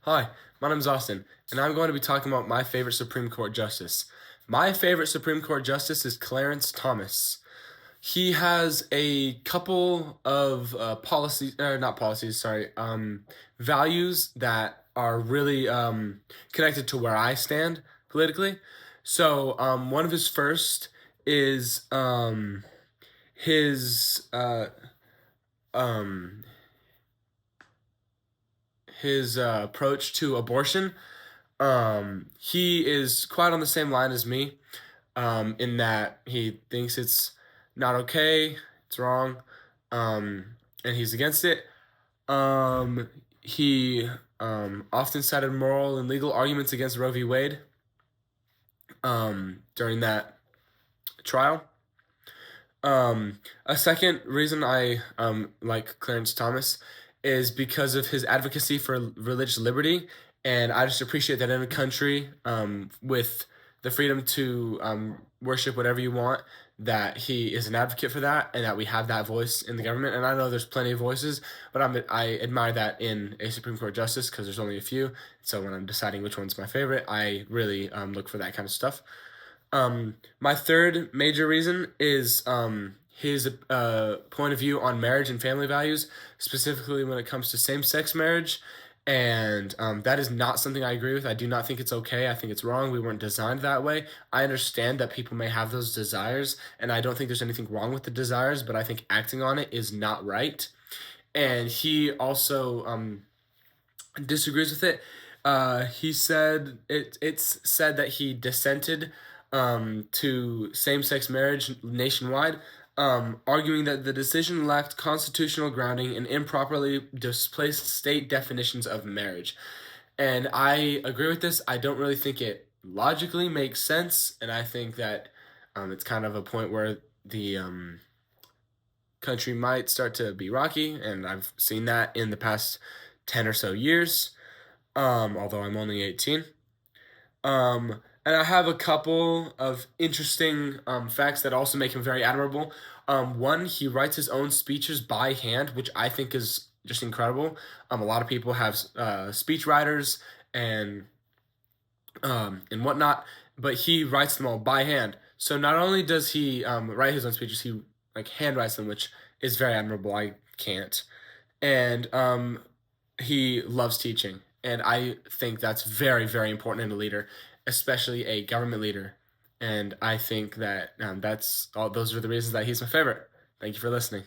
Hi, my name's Austin, and I'm going to be talking about my favorite Supreme Court justice. My favorite Supreme Court justice is Clarence Thomas. He has a couple of not policies, sorry, values that are really connected to where I stand politically. So, one of his first is his um, his approach to abortion. He is quite on the same line as me, in that he thinks it's not okay, it's wrong, and he's against it. He often cited moral and legal arguments against Roe v. Wade during that trial. A second reason I like Clarence Thomas is because of his advocacy for religious liberty, and I just appreciate that in a country with the freedom to worship whatever you want, that he is an advocate for that, and that we have that voice in the government. And I know there's plenty of voices, but I admire that in a Supreme Court justice because there's only a few. So when I'm deciding which one's my favorite, I really look for that kind of stuff. My third major reason is his point of view on marriage and family values, specifically when it comes to same sex marriage. And that is not something I agree with. I do not think it's okay. I think it's wrong. We weren't designed that way. I understand that people may have those desires, and I don't think there's anything wrong with the desires, but I think acting on it is not right. And he also disagrees with it. He said it's said that he dissented to same-sex marriage nationwide, arguing that the decision lacked constitutional grounding and improperly displaced state definitions of marriage. And I agree with this. I don't really think it logically makes sense, and I think that it's kind of a point where the country might start to be rocky, and I've seen that in the past 10 or so years, although I'm only 18. And I have a couple of interesting facts that also make him very admirable. One, he writes his own speeches by hand, which I think is just incredible. A lot of people have speech writers and whatnot, but he writes them all by hand. So not only does he write his own speeches, he like hand writes them, which is very admirable. I can't, and he loves teaching, and I think that's very, very important in a leader, especially a government leader. And I think that that's all. Those are the reasons that he's my favorite. Thank you for listening.